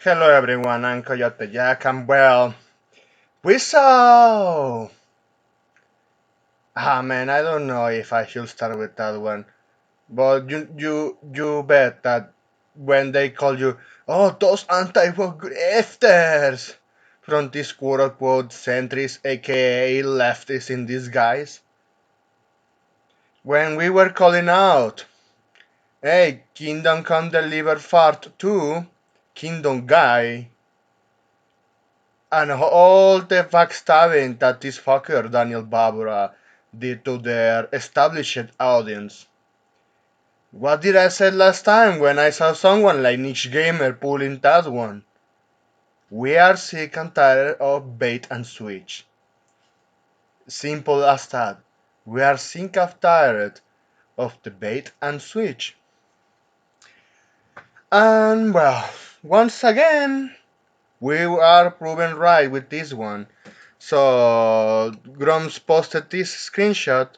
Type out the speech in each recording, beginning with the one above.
Hello everyone, I'm Coyote Jack, and well, we saw... man, I don't know if I should start with that one, but you bet that when they call you, oh, those anti-woke grifters from these quote-unquote centrists, aka leftists in disguise, when we were calling out, hey, Kingdom Come Deliver Fart 2, Kingdom Guy, and all the backstabbing that this fucker Daniel Vavra did to their established audience. What did I say last time when I saw someone like Niche Gamer pulling that one? We are sick and tired of bait and switch. Simple as that. We are sick and tired of the bait and switch. And well, once again, we are proven right with this one. So Grumps posted this screenshot,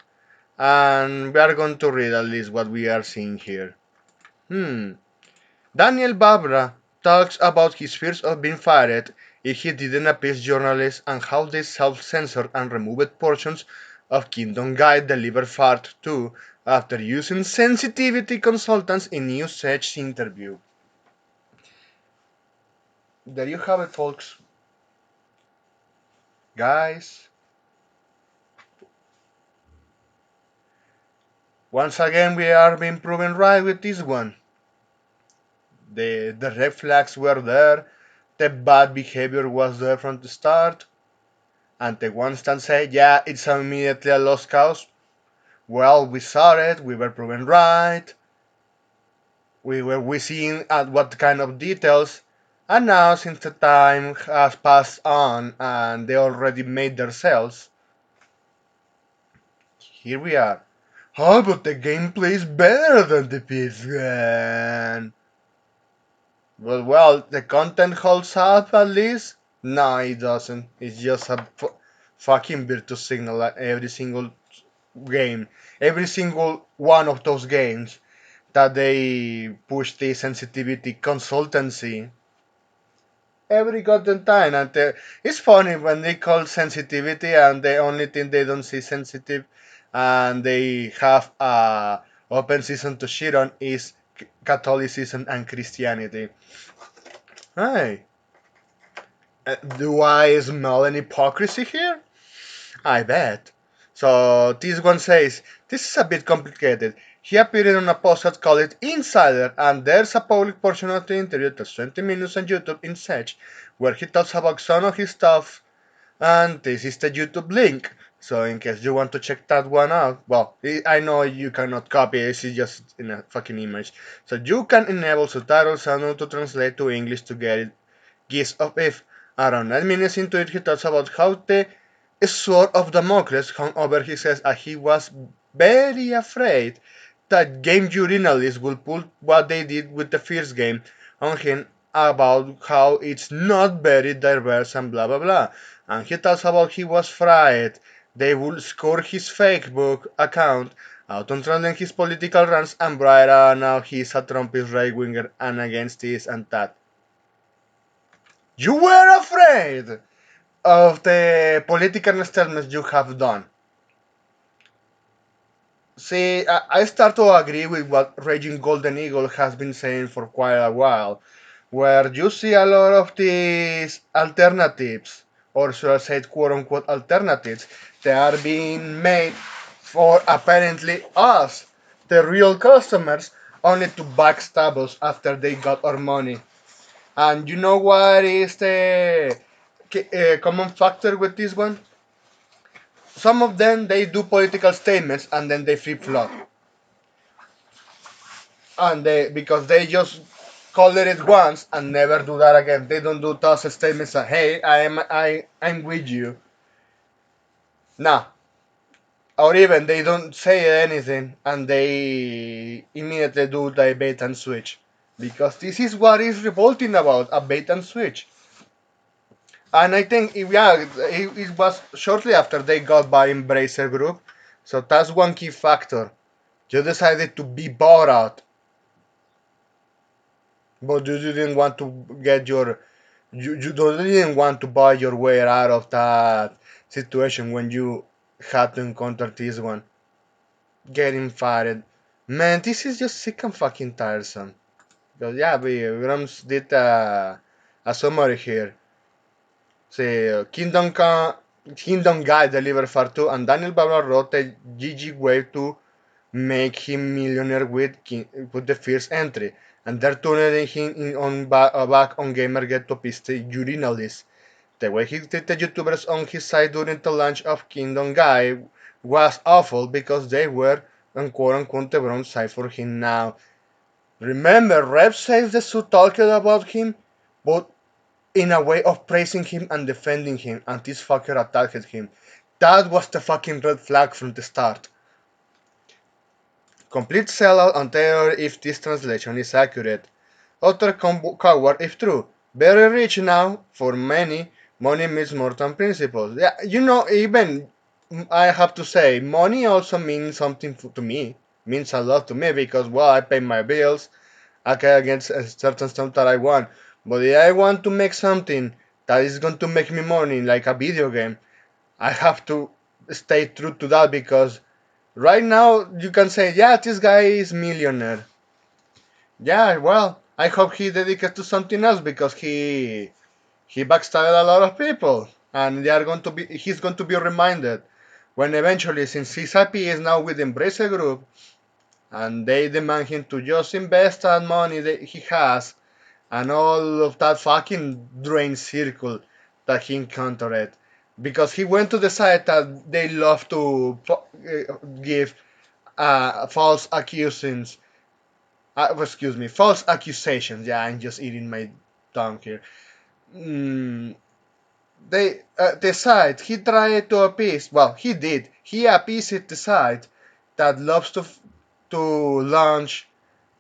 and we are going to read at least what we are seeing here. Daniel Vavra talks about his fears of being fired if he didn't appease journalists and how they self-censored and removed portions of Kingdom Guide Deliver Part 2 after using sensitivity consultants in News Edge's interview. There you have it, folks. Guys, once again we are being proven right with this one. The red flags were there, the bad behavior was there from the start, and the ones that say, yeah, it's immediately a lost cause. Well, we saw it, we were proven right, we seen at what kind of details, and now since the time has passed on and they already made their sales, here we are. Oh, but the gameplay is better than the PS1. Well, the content holds up at least. No, it doesn't. It's just a fucking virtue signal at every single game. Every single one of those games that they push the sensitivity consultancy. Every goddamn time. And it's funny when they call sensitivity and the only thing they don't see sensitive and they have a open season to shit on is Catholicism and Christianity. Hey, do I smell any hypocrisy here? I bet. So this one says, this is a bit complicated. He appeared on a post called Insider, and there's a public portion of the interview that's 20 minutes on YouTube in Search, where he talks about some of his stuff, and this is the YouTube link. So in case you want to check that one out, well, I know you cannot copy it, it's just in a fucking image. So you can enable subtitles and auto translate to English to get it gist of it. Around 9 minutes into it, he talks about how the sword of Damocles hung over his head and he was very afraid that game journalists will pull what they did with the first game on him about how it's not very diverse and blah blah blah. And he talks about he was afraid they would score his Facebook account out on trolling his political rants and brag now he's a Trumpist right winger and against this and that. You were afraid of the political statements you have done. See, I start to agree with what Raging Golden Eagle has been saying for quite a while, where you see a lot of these alternatives, or should I say quote unquote alternatives, they are being made for apparently us, the real customers, only to backstab us after they got our money. And you know what is the common factor with this one? Some of them they do political statements and then they flip flop, and they because they just call it once and never do that again. They don't do those statements like, "Hey, I'm with you." Nah, or even they don't say anything and they immediately do the bait and switch, because this is what is revolting about a bait and switch. And I think, yeah, it was shortly after they got by Embracer Group, so that's one key factor. You decided to be bought out. But you didn't want to get your you didn't want to buy your way out of that situation when you had to encounter this one. Getting fired. Man, this is just sick and fucking tiresome. Because yeah, we Grams did a summary here. Say Kingdom Guy delivered far too, and Daniel Vavra wrote a GG way to make him millionaire with the first entry, and they're turning him back on Gamergate to piss the urinalist. The way he treated YouTubers on his side during the launch of Kingdom Guy was awful because they were on quote unquote the wrong side for him now. Remember, Rev says the suit talked about him, but in a way of praising him and defending him, and this fucker attacked him. That was the fucking red flag from the start. Complete sellout on terror if this translation is accurate. Utter coward if true. Very rich now, for many, money means more than principles. Yeah, even I have to say, money also means something to me. Means a lot to me because, well, I pay my bills, I can get a certain stuff that I want. But if I want to make something that is going to make me money, like a video game, I have to stay true to that because right now you can say, yeah, this guy is millionaire. Yeah, well, I hope he dedicates to something else because he backstabbed a lot of people, and they are going to be he's going to be reminded when eventually, since his IP is now with Embrace Group, and they demand him to just invest that money that he has and all of that fucking drain circle that he encountered, because he went to the site that they love to give false accusations. Excuse me, false accusations. Yeah, I'm just eating my tongue here. Mm, they the site he tried to appease. Well, he did. He appeased the site that loves to launch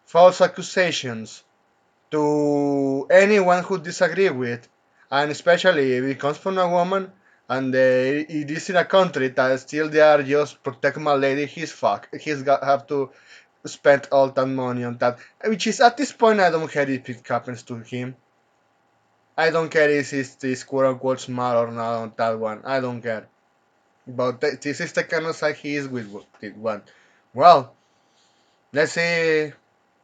false accusations to anyone who disagree with, and especially if it comes from a woman, and it is in a country that still they are just protect my lady. He's got have to spend all that money on that, which is at this point I don't care if it happens to him. I don't care if he's quote unquote smart or not on that one. I don't care. But this is the kind of side he is with one. Well, let's see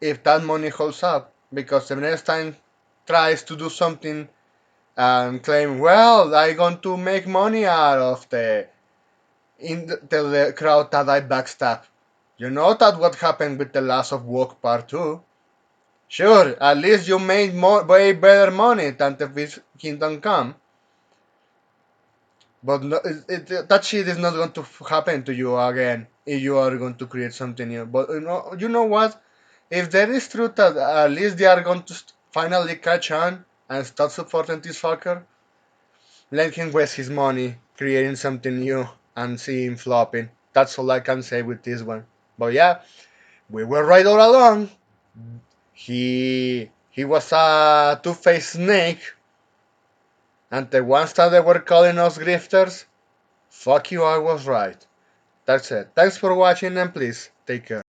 if that money holds up, because the next time tries to do something and claim, well, I'm going to make money out of the crowd that I backstab. You know that what happened with the Last of Walk Part 2? Sure, at least you made way better money than the first Kingdom Come. But no, that shit is not going to happen to you again if you are going to create something new. But you know what? If there is truth that at least they are going to finally catch on and start supporting this fucker, let him waste his money creating something new and see him flopping. That's all I can say with this one. But yeah, we were right all along. He was a two-faced snake, and the ones that they were calling us grifters, fuck you, I was right. That's it. Thanks for watching and please take care.